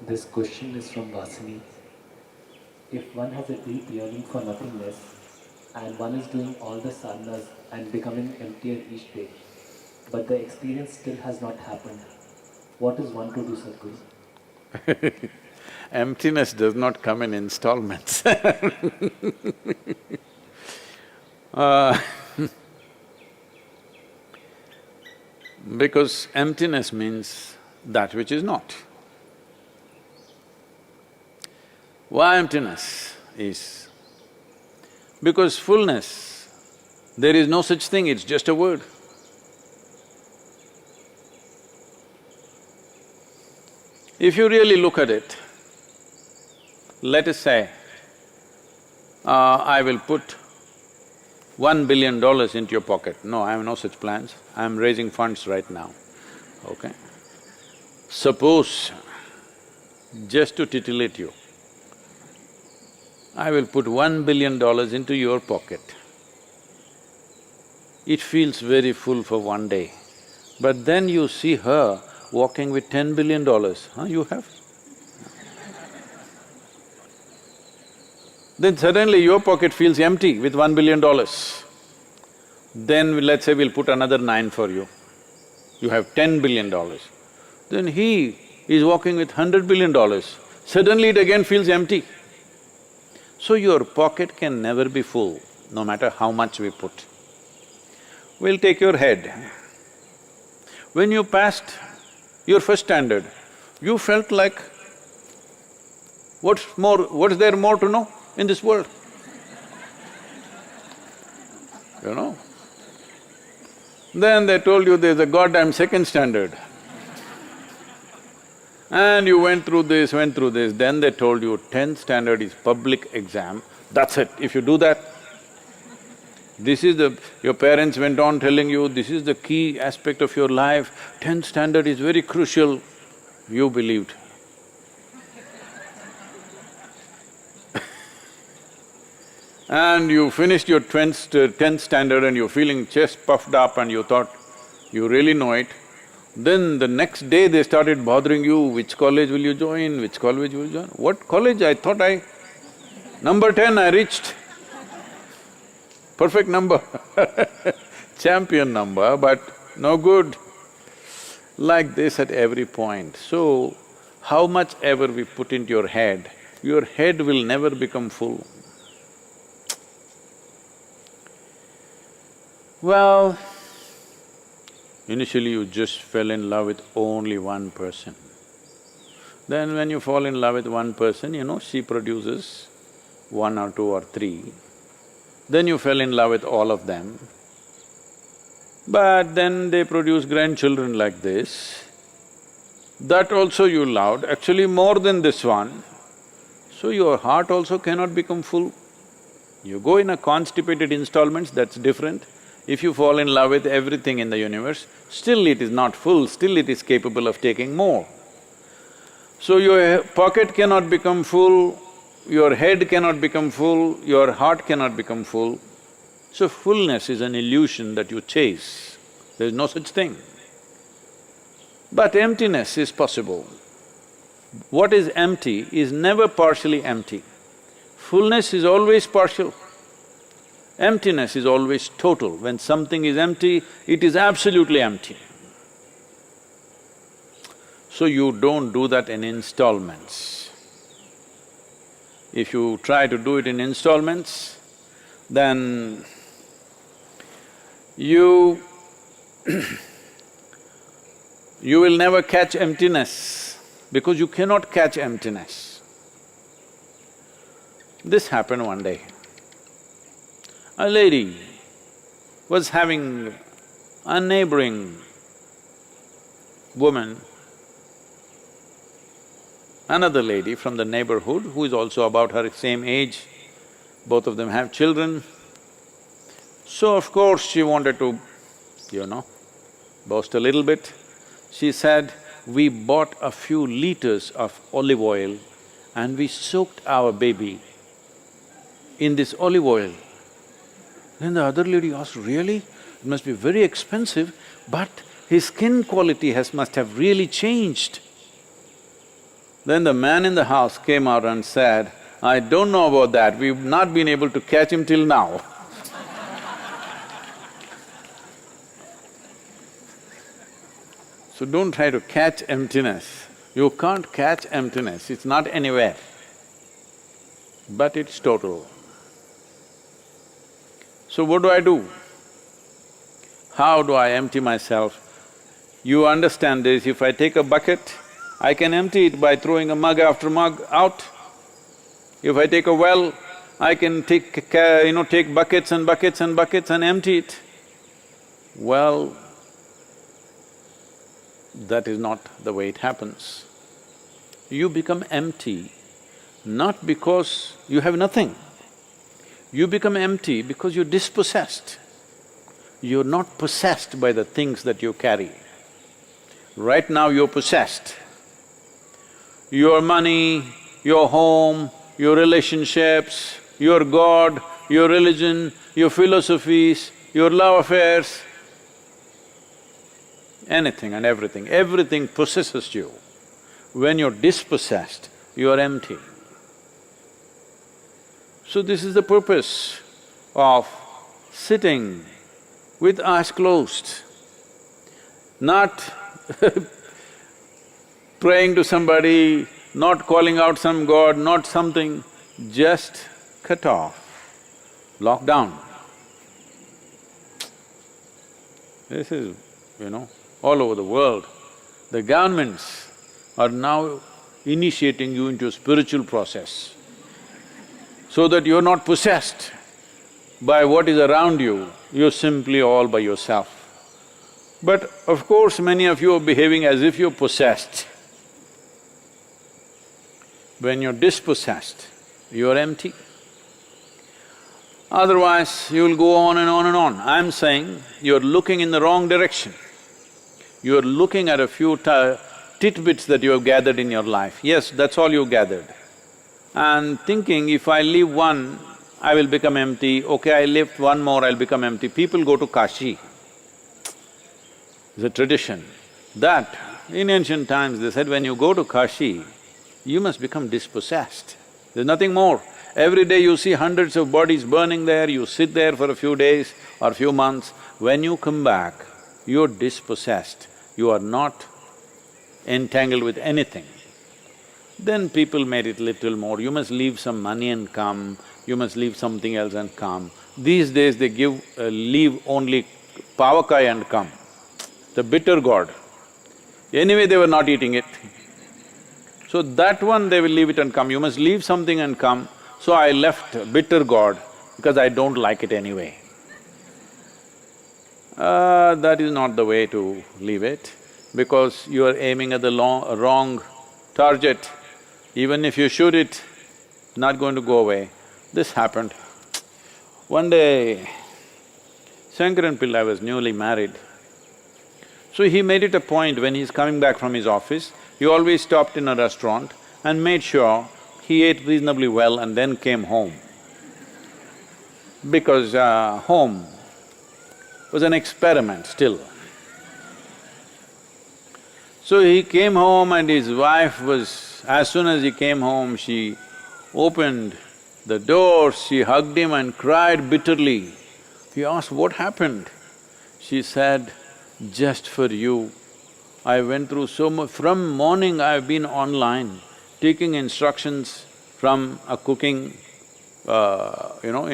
This question is from Vasini. If one has a deep yearning for nothingness and one is doing all the sadhanas and becoming emptier each day, but the experience still has not happened, what is one to do, Sadhguru? Emptiness does not come in installments. Uh, because emptiness means that which is not. Why emptiness is? Because fullness, there is no such thing, it's just a word. If you really look at it, let us say, I will put $1 billion into your pocket. No, I have no such plans, I am raising funds right now, okay? Suppose, just to titillate you, I will put $1 billion into your pocket. It feels very full for one day, but then you see her walking with $10 billion, you have? Then suddenly your pocket feels empty with $1 billion. Then let's say we'll put another 9 for you, you have $10 billion. Then he is walking with $100 billion, suddenly it again feels empty. So your pocket can never be full, no matter how much we put. We'll take your head. When you passed your first standard, you felt like, what's there more to know in this world? You know? Then they told you there's a goddamn second standard. And you went through this, then they told you 10th standard is public exam, that's it. If you do that, this is the… your parents went on telling you, this is the key aspect of your life, 10th standard is very crucial, you believed. And you finished your 10th standard and you're feeling chest puffed up and you thought you really know it. Then the next day they started bothering you, which college will you join, which college will you join? What college? I thought number 10 I reached. Perfect number champion number, but no good. Like this at every point. So, how much ever we put into your head will never become full. Well, initially you just fell in love with only one person. Then when you fall in love with one person, she produces 1 or 2 or 3. Then you fell in love with all of them. But then they produce grandchildren like this. That also you loved, actually more than this one. So your heart also cannot become full. You go in a constipated installments, that's different. If you fall in love with everything in the universe, still it is not full, still it is capable of taking more. So your pocket cannot become full, your head cannot become full, your heart cannot become full. So fullness is an illusion that you chase, there is no such thing. But emptiness is possible. What is empty is never partially empty. Fullness is always partial. Emptiness is always total. When something is empty, it is absolutely empty. So you don't do that in installments. If you try to do it in installments, then you you will never catch emptiness, because you cannot catch emptiness. This happened one day. A lady was having a neighboring woman, another lady from the neighborhood who is also about her same age, both of them have children. So of course she wanted to, boast a little bit. She said, we bought a few liters of olive oil and we soaked our baby in this olive oil. Then the other lady asked, really? It must be very expensive, but his skin quality must have really changed. Then the man in the house came out and said, "I don't know about that, we've not been able to catch him till now." So don't try to catch emptiness. You can't catch emptiness, it's not anywhere, but it's total. So what do I do? How do I empty myself? You understand this, if I take a bucket, I can empty it by throwing a mug after mug out. If I take a well, I can take buckets and buckets and buckets and empty it. Well, that is not the way it happens. You become empty not because you have nothing. You become empty because you're dispossessed. You're not possessed by the things that you carry. Right now you're possessed. Your money, your home, your relationships, your God, your religion, your philosophies, your love affairs, anything and everything possesses you. When you're dispossessed, you're empty. So this is the purpose of sitting with eyes closed, not praying to somebody, not calling out some god, not something, just cut off, lock down. This is, all over the world, the governments are now initiating you into a spiritual process so that you're not possessed by what is around you, you're simply all by yourself. But of course, many of you are behaving as if you're possessed. When you're dispossessed, you're empty. Otherwise, you'll go on and on and on. I'm saying you're looking in the wrong direction. You're looking at a few tidbits that you have gathered in your life. Yes, that's all you gathered. And thinking, if I leave one, I will become empty, okay, I lift one more, I'll become empty. People go to Kashi. It's a tradition that in ancient times they said when you go to Kashi, you must become dispossessed. There's nothing more. Every day you see hundreds of bodies burning there, you sit there for a few days or few months. When you come back, you're dispossessed, you are not entangled with anything. Then people made it little more, you must leave some money and come, you must leave something else and come. These days they leave only pavakai and come, the bitter gourd. Anyway, they were not eating it. So that one they will leave it and come, you must leave something and come. So I left bitter gourd because I don't like it anyway. That is not the way to leave it, because you are aiming at the wrong target. Even if you shoot it, it's not going to go away. This happened. One day, Shankaran Pillai was newly married. So he made it a point when he's coming back from his office, he always stopped in a restaurant and made sure he ate reasonably well and then came home. Because home was an experiment still. So he came home and his wife was… as soon as he came home, she opened the door, she hugged him and cried bitterly. He asked, "What happened?" She said, "Just for you, I went through so much… from morning I've been online, taking instructions from a cooking,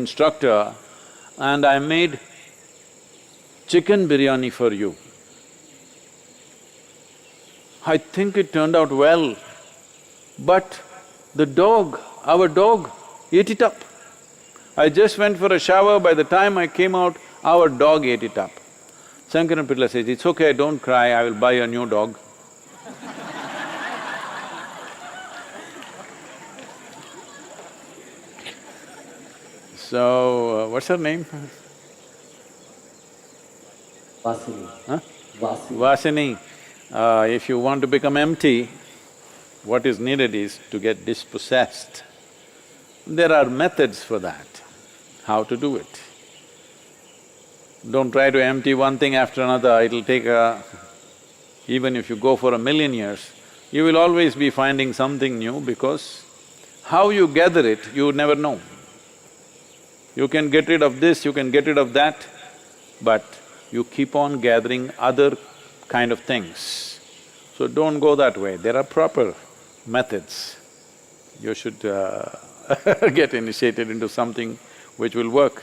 instructor, and I made chicken biryani for you. I think it turned out well, but the dog, our dog, ate it up. I just went for a shower, by the time I came out, our dog ate it up." Shankaran Pillai says, "It's okay, don't cry, I will buy a new dog." So, what's her name? Vasini. Huh? Vasini. Vasini, if you want to become empty, what is needed is to get dispossessed. There are methods for that, how to do it. Don't try to empty one thing after another, it'll take even if you go for 1,000,000 years, you will always be finding something new because how you gather it, you never know. You can get rid of this, you can get rid of that, but you keep on gathering other kind of things. So don't go that way, there are proper methods. You should get initiated into something which will work.